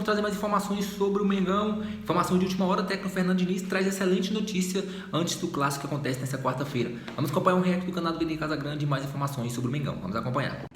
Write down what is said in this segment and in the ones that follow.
vamos trazer mais informações sobre o Mengão. Informação de última hora, o técnico Fernando Diniz traz excelente notícia antes do clássico que acontece nessa quarta-feira. Vamos acompanhar um react do canal do Vene Casagrande e mais informações sobre o Mengão. Vamos acompanhar.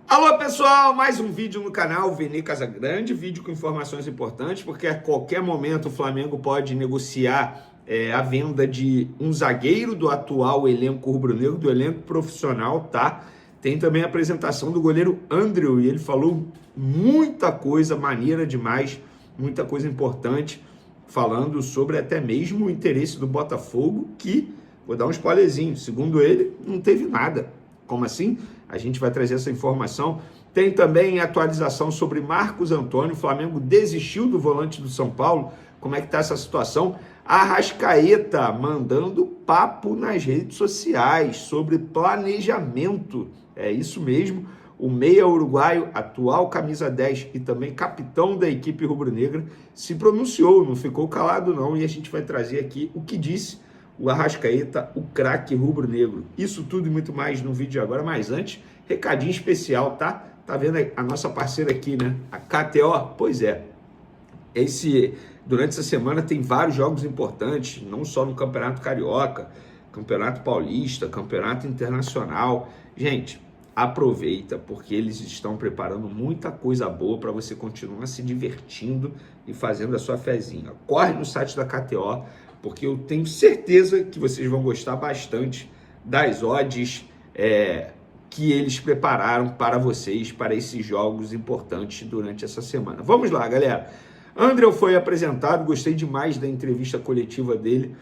Alô pessoal, mais um vídeo no canal Vene Casagrande, vídeo com informações importantes, porque a qualquer momento o Flamengo pode negociar a venda de um zagueiro do atual elenco rubro-negro, do elenco profissional, tá? Tem também a apresentação do goleiro Andrew, e ele falou muita coisa maneira demais, muita coisa importante, falando sobre até mesmo o interesse do Botafogo, que, vou dar um spoilerzinho, segundo ele, não teve nada. Como assim? A gente vai trazer essa informação. Tem também atualização sobre Marcos Antônio. O Flamengo desistiu do volante do São Paulo. Como é que está essa situação? Arrascaeta mandando papo nas redes sociais sobre planejamento. É isso mesmo. O meia uruguaio, atual camisa 10 e também capitão da equipe rubro-negra, se pronunciou, não ficou calado não. E a gente vai trazer aqui o que disse o Arrascaeta, o craque rubro-negro. Isso tudo e muito mais no vídeo de agora, mas antes, recadinho especial, tá? Tá vendo a nossa parceira aqui, né? A KTO? Pois é. Durante essa semana tem vários jogos importantes, não só no Campeonato Carioca, Campeonato Paulista, Campeonato Internacional. Gente, aproveita, porque eles estão preparando muita coisa boa para você continuar se divertindo e fazendo a sua fezinha. Corre no site da KTO, porque eu tenho certeza que vocês vão gostar bastante das odds que eles prepararam para vocês, para esses jogos importantes durante essa semana. Vamos lá, galera. André foi apresentado, gostei demais da entrevista coletiva dele,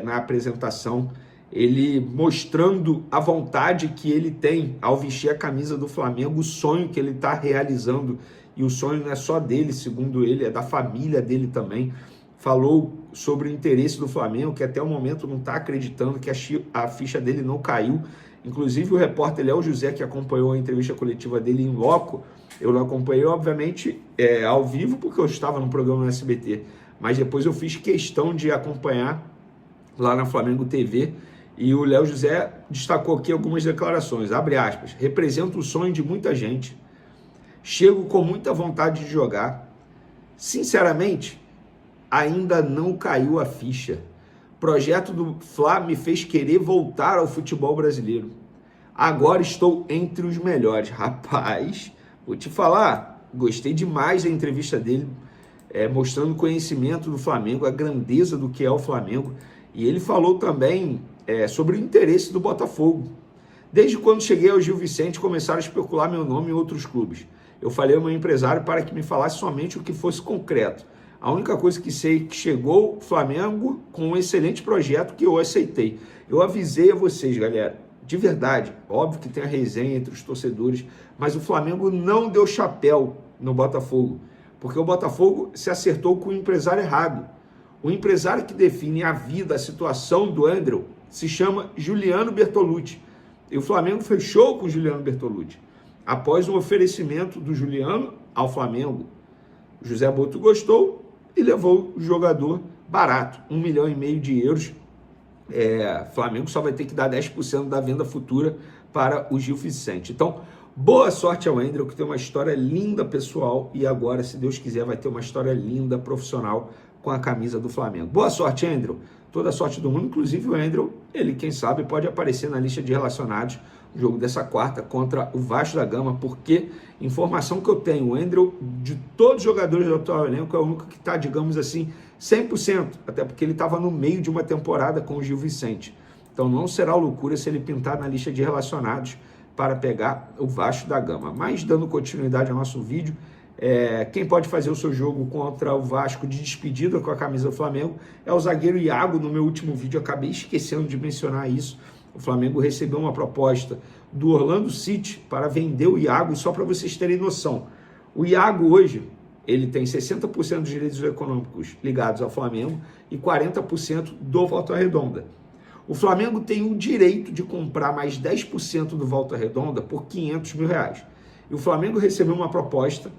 na apresentação, ele mostrando a vontade que ele tem ao vestir a camisa do Flamengo, o sonho que ele está realizando, e o sonho não é só dele, segundo ele, é da família dele também. Falou sobre o interesse do Flamengo, que até o momento não está acreditando que a ficha dele não caiu. Inclusive o repórter Léo José, que acompanhou a entrevista coletiva dele em loco, eu não acompanhei, obviamente, ao vivo, porque eu estava no programa no SBT, mas depois eu fiz questão de acompanhar lá na Flamengo TV, e o Léo José destacou aqui algumas declarações, abre aspas, representa o sonho de muita gente, chego com muita vontade de jogar, sinceramente, ainda não caiu a ficha. O projeto do Fla me fez querer voltar ao futebol brasileiro. Agora estou entre os melhores. Rapaz, vou te falar, gostei demais da entrevista dele, mostrando o conhecimento do Flamengo, a grandeza do que é o Flamengo. E ele falou também sobre o interesse do Botafogo. Desde quando cheguei ao Gil Vicente, começaram a especular meu nome em outros clubes. Eu falei ao meu empresário para que me falasse somente o que fosse concreto. A única coisa que sei é que chegou o Flamengo com um excelente projeto que eu aceitei. Eu avisei a vocês, galera, de verdade, óbvio que tem a resenha entre os torcedores, mas o Flamengo não deu chapéu no Botafogo, porque o Botafogo se acertou com o empresário errado. O empresário que define a vida, a situação do André, se chama Juliano Bertolucci. E o Flamengo fechou com o Juliano Bertolucci. Após um oferecimento do Juliano ao Flamengo, o José Boto gostou e levou o jogador barato, 1,5 milhão de euros. Flamengo só vai ter que dar 10% da venda futura para o Gil Vicente. Então, boa sorte ao André, que tem uma história linda pessoal e agora, se Deus quiser, vai ter uma história linda profissional com a camisa do Flamengo. Boa sorte, André. Toda a sorte do mundo, inclusive o André, ele, quem sabe, pode aparecer na lista de relacionados no jogo dessa quarta contra o Vasco da Gama, porque informação que eu tenho, o André, de todos os jogadores do atual elenco, é o único que está, digamos assim, 100%, até porque ele estava no meio de uma temporada com o Gil Vicente. Então não será loucura se ele pintar na lista de relacionados para pegar o Vasco da Gama. Mas dando continuidade ao nosso vídeo, quem pode fazer o seu jogo contra o Vasco de despedida com a camisa do Flamengo é o zagueiro Iago. No meu último vídeo eu acabei esquecendo de mencionar isso. O Flamengo recebeu uma proposta do Orlando City para vender o Iago, e só para vocês terem noção, o Iago hoje, ele tem 60% dos direitos econômicos ligados ao Flamengo e 40% do Volta Redonda. O Flamengo tem o direito de comprar mais 10% do Volta Redonda por R$500 mil. E o Flamengo recebeu uma proposta,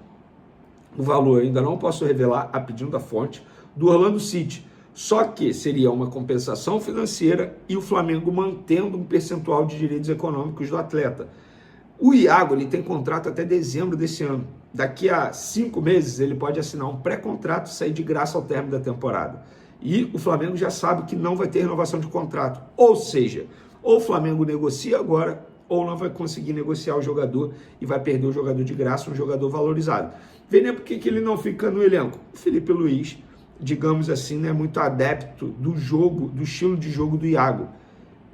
o valor eu ainda não posso revelar, a pedido da fonte, do Orlando City. Só que seria uma compensação financeira e o Flamengo mantendo um percentual de direitos econômicos do atleta. O Iago ele tem contrato até dezembro desse ano. daqui a 5 meses ele pode assinar um pré-contrato e sair de graça ao término da temporada. E o Flamengo já sabe que não vai ter renovação de contrato. Ou seja, ou o Flamengo negocia agora, ou não vai conseguir negociar o jogador e vai perder o jogador de graça, um jogador valorizado. Vê nem por que ele não fica no elenco. O Felipe Luiz, digamos assim, é muito adepto do jogo, do estilo de jogo do Iago.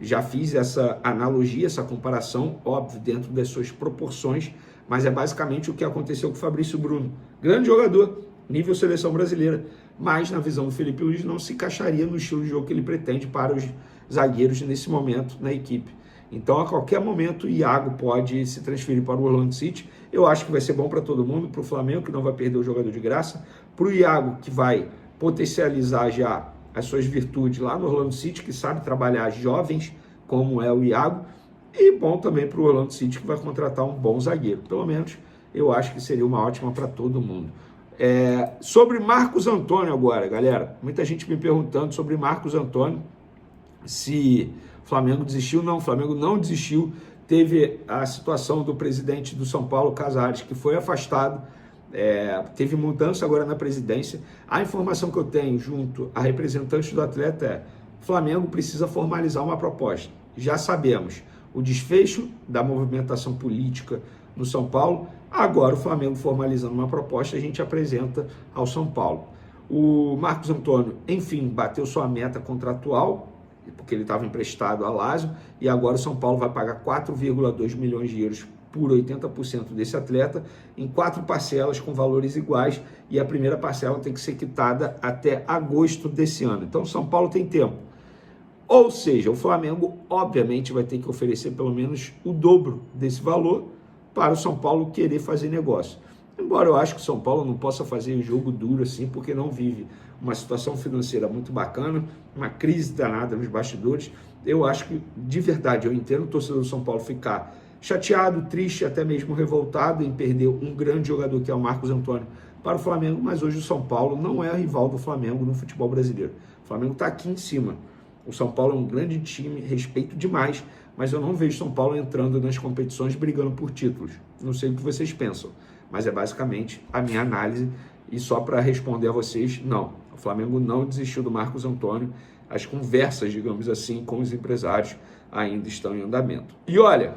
Já fiz essa analogia, essa comparação, óbvio, dentro das suas proporções, mas é basicamente o que aconteceu com o Fabrício Bruno. Grande jogador, nível seleção brasileira, mas na visão do Felipe Luiz não se encaixaria no estilo de jogo que ele pretende para os zagueiros nesse momento na equipe. Então, a qualquer momento, o Iago pode se transferir para o Orlando City. Eu acho que vai ser bom para todo mundo, para o Flamengo, que não vai perder o jogador de graça, para o Iago, que vai potencializar já as suas virtudes lá no Orlando City, que sabe trabalhar jovens, como é o Iago, e bom também para o Orlando City, que vai contratar um bom zagueiro. Pelo menos, eu acho que seria uma ótima para todo mundo. Sobre Marcos Antônio agora, galera. Muita gente me perguntando sobre Marcos Antônio, se o Flamengo desistiu. Não, o Flamengo não desistiu. Teve a situação do presidente do São Paulo, Casares, que foi afastado. Teve mudança agora na presidência. A informação que eu tenho junto a representantes do atleta é: o Flamengo precisa formalizar uma proposta. Já sabemos o desfecho da movimentação política no São Paulo. Agora o Flamengo formalizando uma proposta, a gente apresenta ao São Paulo. O Marcos Antônio, enfim, bateu sua meta contratual, porque ele estava emprestado a Lazio, e agora o São Paulo vai pagar 4,2 milhões de euros por 80% desse atleta, em 4 parcelas com valores iguais, e a primeira parcela tem que ser quitada até agosto desse ano. Então o São Paulo tem tempo. Ou seja, o Flamengo obviamente vai ter que oferecer pelo menos o dobro desse valor para o São Paulo querer fazer negócio. Embora eu acho que o São Paulo não possa fazer jogo duro assim, porque não vive uma situação financeira muito bacana, uma crise danada nos bastidores. Eu acho que, de verdade, eu entendo o torcedor do São Paulo ficar chateado, triste, até mesmo revoltado em perder um grande jogador que é o Marcos Antônio para o Flamengo, mas hoje o São Paulo não é rival do Flamengo no futebol brasileiro. O Flamengo está aqui em cima. O São Paulo é um grande time, respeito demais, mas eu não vejo São Paulo entrando nas competições brigando por títulos. Não sei o que vocês pensam, mas é basicamente a minha análise. E só para responder a vocês, não. O Flamengo não desistiu do Marcos Antônio. As conversas, digamos assim, com os empresários ainda estão em andamento. E olha,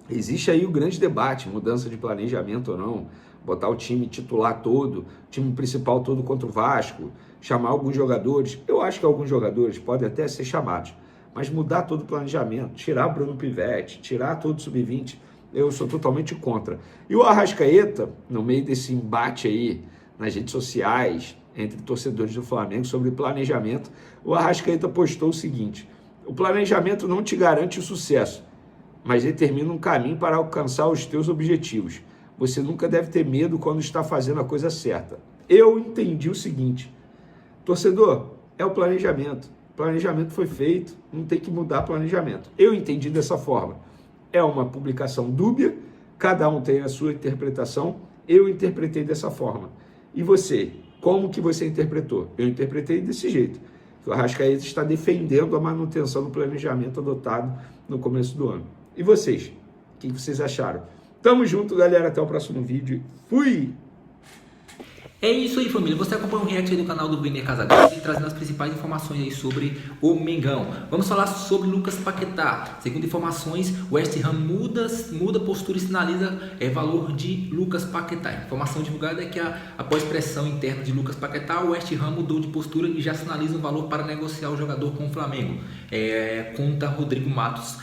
existe aí o grande debate, mudança de planejamento ou não, botar o time titular todo, o time principal todo contra o Vasco, chamar alguns jogadores. Eu acho que alguns jogadores podem até ser chamados, mas mudar todo o planejamento, tirar Bruno Pivetti, tirar todo o sub-20, eu sou totalmente contra. E o Arrascaeta, no meio desse embate aí nas redes sociais, entre torcedores do Flamengo sobre planejamento, o Arrascaeta postou o seguinte: o planejamento não te garante o sucesso, mas determina um caminho para alcançar os teus objetivos. Você nunca deve ter medo quando está fazendo a coisa certa. Eu entendi o seguinte: torcedor, é o planejamento. O planejamento foi feito, não tem que mudar planejamento. Eu entendi dessa forma. É uma publicação dúbia, cada um tem a sua interpretação, eu interpretei dessa forma. E você, como que você interpretou? Eu interpretei desse jeito, que o Arrascaeta está defendendo a manutenção do planejamento adotado no começo do ano. E vocês? O que vocês acharam? Tamo junto, galera, até o próximo vídeo. Fui! É isso aí, família. Você acompanha o react aí do canal do Vene Casagrande, trazendo as principais informações aí sobre o Mengão. Vamos falar sobre Lucas Paquetá. Segundo informações, o West Ham muda postura e sinaliza valor de Lucas Paquetá. Informação divulgada é que após pressão interna de Lucas Paquetá, o West Ham mudou de postura e já sinaliza um valor para negociar o jogador com o Flamengo. Conta Rodrigo Matos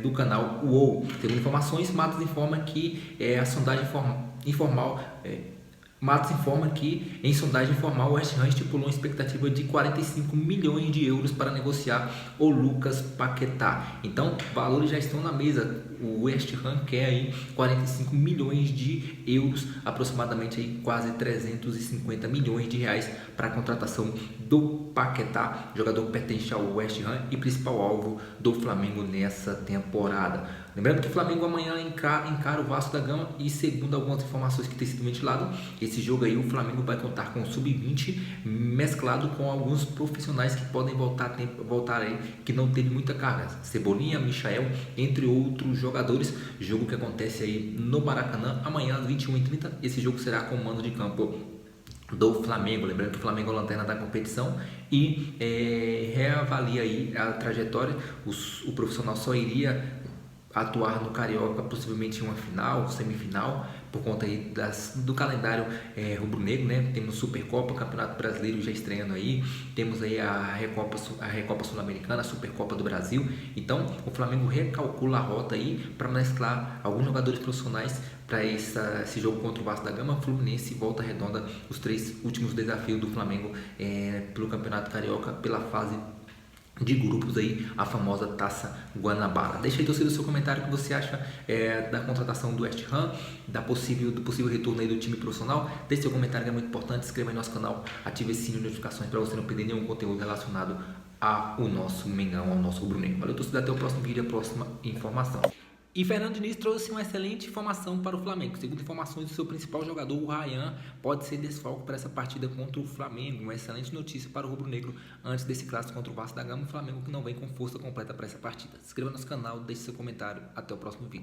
do canal UOL. Segundo informações, Matos informa que a sondagem Matos informa que em sondagem informal o West Ham estipulou uma expectativa de 45 milhões de euros para negociar o Lucas Paquetá. Então, valores já estão na mesa. O West Ham quer aí 45 milhões de euros, aproximadamente aí quase 350 milhões de reais para a contratação do Paquetá, jogador que pertence ao West Ham e principal alvo do Flamengo nessa temporada. Lembrando que o Flamengo amanhã encara o Vasco da Gama e, segundo algumas informações que têm sido ventiladas, esse jogo aí o Flamengo vai contar com o sub-20 mesclado com alguns profissionais que podem voltar aí, que não teve muita carga. Cebolinha, Michael, entre outros jogadores. Jogo que acontece aí no Maracanã amanhã às 21h30. Esse jogo será com o mando de campo do Flamengo, lembrando que o Flamengo é a lanterna da competição e reavalia aí a trajetória. O profissional só iria atuar no Carioca possivelmente em uma final, semifinal, por conta aí do calendário rubro-negro, né? Temos Supercopa, Campeonato Brasileiro já estreando aí, temos aí a Recopa Sul-Americana, a Supercopa do Brasil. Então o Flamengo recalcula a rota aí para mesclar alguns jogadores profissionais para esse jogo contra o Vasco da Gama, Fluminense e Volta Redonda, os 3 últimos desafios do Flamengo pelo Campeonato Carioca, pela fase de grupos aí, a famosa Taça Guanabara. Deixa aí, torcedor, o seu comentário, o que você acha da contratação do West Ham, do possível retorno aí do time profissional. Deixe seu comentário, que é muito importante. Se inscreva aí no nosso canal, ative esse sininho de notificações para você não perder nenhum conteúdo relacionado ao nosso Mengão, ao nosso rubro-negro. Valeu, torcedor, até o próximo vídeo, a próxima informação. E Fernando Diniz trouxe uma excelente informação para o Flamengo. Segundo informações do seu principal jogador, o Ryan, pode ser desfalque para essa partida contra o Flamengo. Uma excelente notícia para o rubro-negro antes desse clássico contra o Vasco da Gama. O Flamengo que não vem com força completa para essa partida. Se inscreva no nosso canal, deixe seu comentário. Até o próximo vídeo.